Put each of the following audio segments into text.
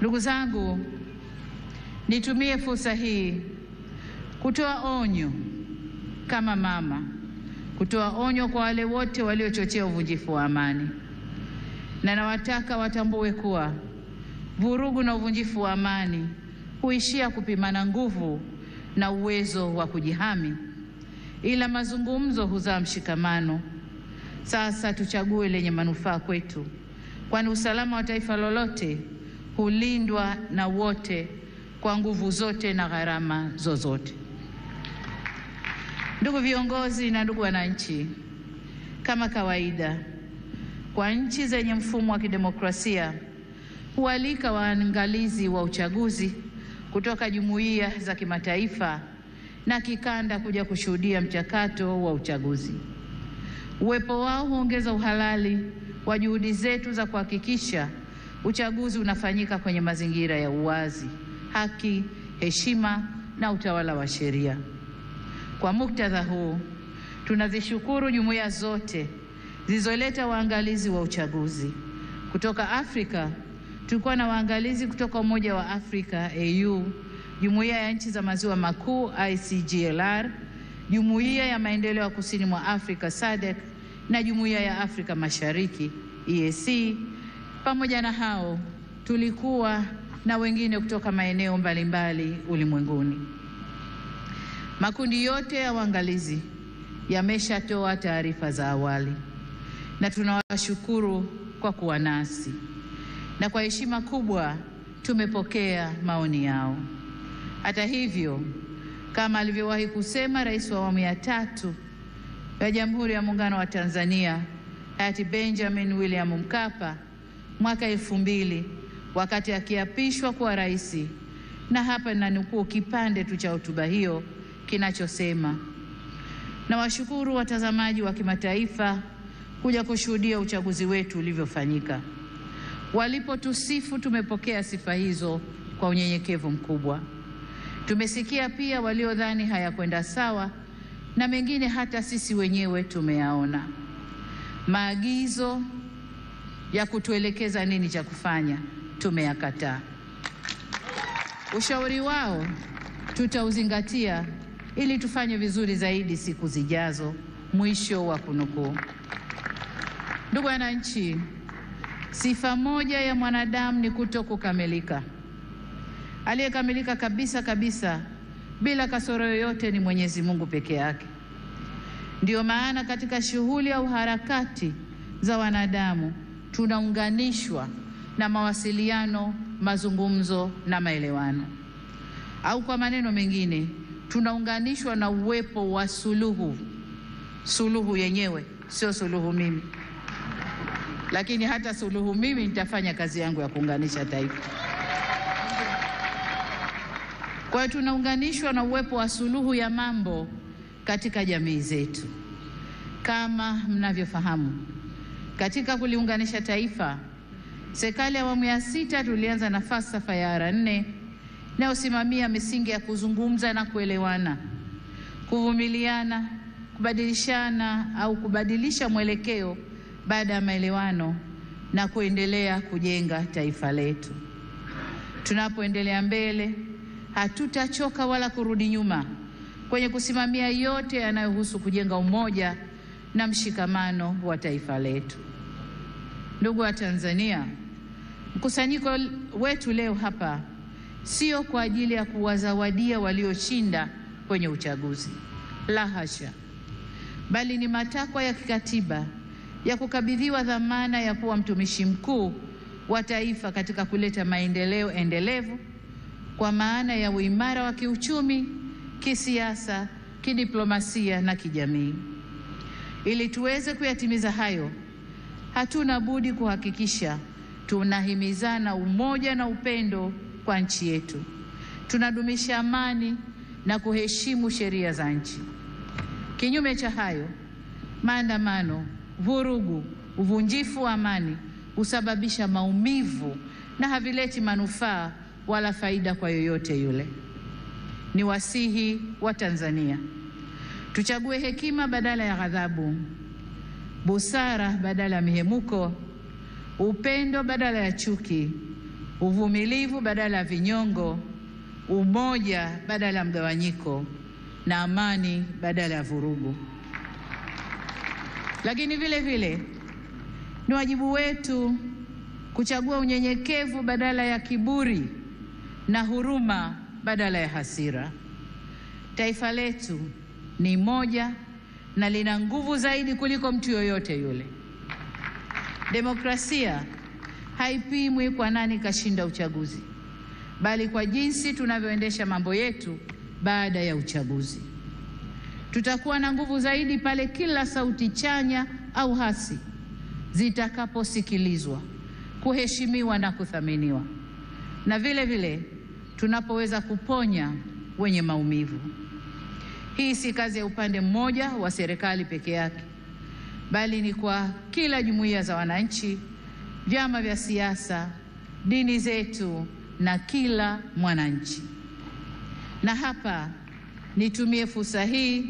Ndugu zangu, nitumie fursa hii kutoa onyo kama mama, kutoa onyo kwa wale wote waliochochea uvunjifu wa amani. Na nawataka watambue kuwa vurugu na uvunjifu wa amani huishia kupimana nguvu na uwezo wa kujihami, ila mazungumzo huzaa mshikamano. Sasa tuchague lenye manufaa kwetu, kwani usalama wa taifa lolote hulindwa na wote kwa nguvu zote na gharama zozote. Ndugu viongozi na ndugu wananchi, kama kawaida kwa nchi zenye mfumo wa kidemokrasia, hualika waangalizi wa uchaguzi kutoka jumuiya za kimataifa na kikanda kuja kushuhudia mchakato wa uchaguzi. Uwepo wao huongeza uhalali wa juhudi zetu za kuhakikisha uchaguzi unafanyika kwenye mazingira ya uwazi, haki, heshima na utawala wa sheria. Kwa muktadha huu, tunazishukuru jumuiya zote zilizoleta waangalizi wa uchaguzi. Kutoka Afrika, tulikuwa na waangalizi kutoka Umoja wa Afrika AU, Jumuiya ya Nchi za Maziwa Makuu ICGLR, Jumuiya ya Maendeleo ya Kusini mwa Afrika SADC na Jumuiya ya Afrika Mashariki EAC. Pamoja na hao, tulikuwa na wengine kutoka maeneo mbalimbali ulimwenguni. Makundi yote ya waangalizi yameshatoa taarifa za awali na tunawashukuru kwa kuwa nasi, na kwa heshima kubwa tumepokea maoni yao. Hata hivyo, kama alivyowahi kusema Rais wa awamu ya 3 ya Jamhuri ya Muungano wa Tanzania hayati Benjamin William Mkapa mwaka 2000 wakati akiapishwa kuwa rais, na hapa ninanukuu kipande tu cha hotuba hiyo kinachosema: na washukuru watazamaji wa kimataifa kuja kushuhudia uchaguzi wetu ulivyofanyika. Walipotusifu, tumepokea sifa hizo kwa unyenyekevu mkubwa. Tumesikia pia waliodhani hayakwenda sawa, na mengine hata sisi wenyewe tumeyaona. Maagizo ya kutuelekeza nini cha kufanya tumeyakataa. Ushauri wao tutauzingatia ili tufanye vizuri zaidi siku zijazo. Mwisho wa kunukuu. Ndugu wananchi, sifa moja ya mwanadamu ni kutokukamilika. Aliyekamilika kabisa bila kasoro yoyote ni Mwenyezi Mungu peke yake. Ndio maana katika shughuli au harakati za wanadamu tunaunganishwa na mawasiliano, mazungumzo na maelewano. Au kwa maneno mengine, tunaunganishwa na uwepo wa suluhu. Suluhu yenyewe sio suluhu mimi, lakini hata suluhu mimi nitafanya kazi yangu ya kuunganisha taifa. Kwa hiyo tunaunganishwa na uwepo wa suluhu ya mambo katika jamii zetu. Kama mnavyofahamu, katika kuliunganisha taifa, serikali ya awamu ya 6 tulianza na falsafa ya R4 inayosimamia misingi ya kuzungumza na kuelewana, kuvumiliana, kubadilishana au kubadilisha mwelekeo baada ya maelewano na kuendelea kujenga taifa letu. Tunapoendelea mbele, hatutachoka wala kurudi nyuma kwenye kusimamia yote yanayohusu kujenga umoja na mshikamano wa taifa letu. Ndugu wa Tanzania, mkusanyiko wetu leo hapa sio kwa ajili ya kuwazawadia walioshinda kwenye uchaguzi, la hasha, bali ni matakwa ya kikatiba ya kukabidhiwa dhamana ya kuwa mtumishi mkuu wa taifa katika kuleta maendeleo endelevu kwa maana ya uimara wa kiuchumi, kisiasa, kidiplomasia na kijamii. Ili tuweze kuyatimiza hayo, hatuna budi kuhakikisha tunahimizana umoja na upendo kwa nchi yetu. Tunadumisha amani na kuheshimu sheria za nchi. Kinyume cha hayo, maandamano, vurugu, uvunjifu wa amani husababisha maumivu na havileti manufaa wala faida kwa yoyote yule. Ni wasihi wa Tanzania, tuchague hekima badala ya ghadhabu, busara badala ya mihemuko, upendo badala ya chuki, uvumilivu badala ya vinyongo, umoja badala ya mgawanyiko, na amani badala ya vurugu. Lakini vile vile ni wajibu wetu kuchagua unyenyekevu badala ya kiburi na huruma badala ya hasira. Taifa letu ni moja na lina nguvu zaidi kuliko mtu yoyote yule. Demokrasia haipimwi kwa nani kashinda uchaguzi, bali kwa jinsi tunavyoendesha mambo yetu baada ya uchaguzi. Tutakuwa na nguvu zaidi pale kila sauti chanya au hasi zitakaposikilizwa, kuheshimiwa na kuthaminiwa, na vile vile tunapoweza kuponya wenye maumivu. Hii si kazi ya upande mmoja wa serikali peke yake, bali ni kwa kila jumuiya za wananchi, vyama vya siasa, dini zetu na kila mwananchi. Na hapa nitumie fursa hii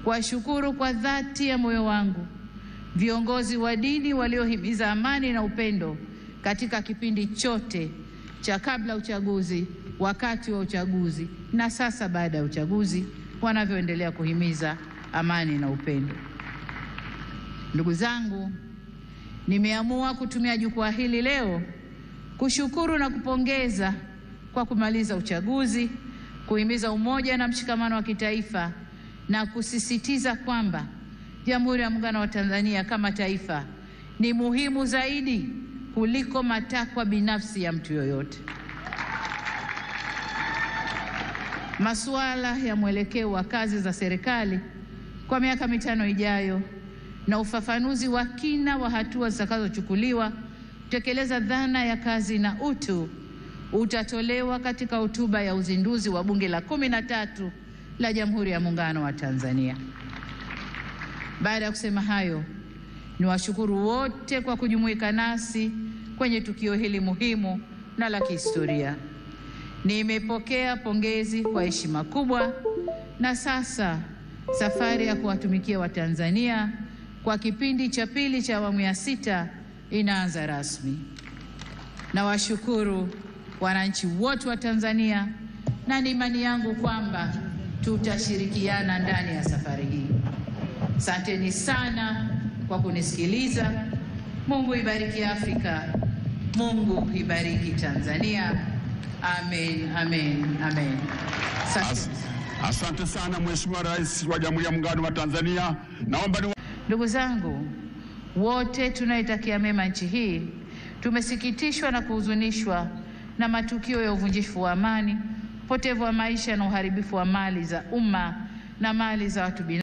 kuwashukuru kwa dhati ya moyo wangu viongozi wa dini waliohimiza amani na upendo katika kipindi chote cha kabla uchaguzi, wakati wa uchaguzi na sasa baada ya uchaguzi, wanavyoendelea kuhimiza amani na upendo. Ndugu zangu, nimeamua kutumia jukwaa hili leo kushukuru na kupongeza kwa kumaliza uchaguzi, kuhimiza umoja na mshikamano wa kitaifa, na kusisitiza kwamba Jamhuri ya Muungano wa Tanzania kama taifa ni muhimu zaidi kuliko matakwa binafsi ya mtu yoyote. Masuala ya mwelekeo wa kazi za serikali kwa miaka 5 ijayo na ufafanuzi wa kina wa hatua zitakazochukuliwa kutekeleza dhana ya kazi na utu utatolewa katika hotuba ya uzinduzi wa Bunge la 13 la Jamhuri ya Muungano wa Tanzania. Baada ya kusema hayo, niwashukuru wote kwa kujumuika nasi kwenye tukio hili muhimu na la kihistoria. Nimepokea pongezi kwa heshima kubwa, na sasa safari ya kuwatumikia Watanzania kwa kipindi cha pili cha awamu ya 6 inaanza rasmi. Nawashukuru wananchi wote wa Tanzania, na ni imani yangu kwamba tutashirikiana ndani ya safari hii. Asanteni sana kwa kunisikiliza. Mungu ibariki Afrika. Mungu ibariki Tanzania. Amen, amen, amen. Asante sana Mheshimiwa Rais wa Jamhuri ya Muungano wa Tanzania. Naomba ndugu zangu wote tunaitakia mema nchi hii, tumesikitishwa na kuhuzunishwa na matukio ya uvunjifu wa amani, upotevu wa maisha na uharibifu wa mali za umma na mali za watu binafsi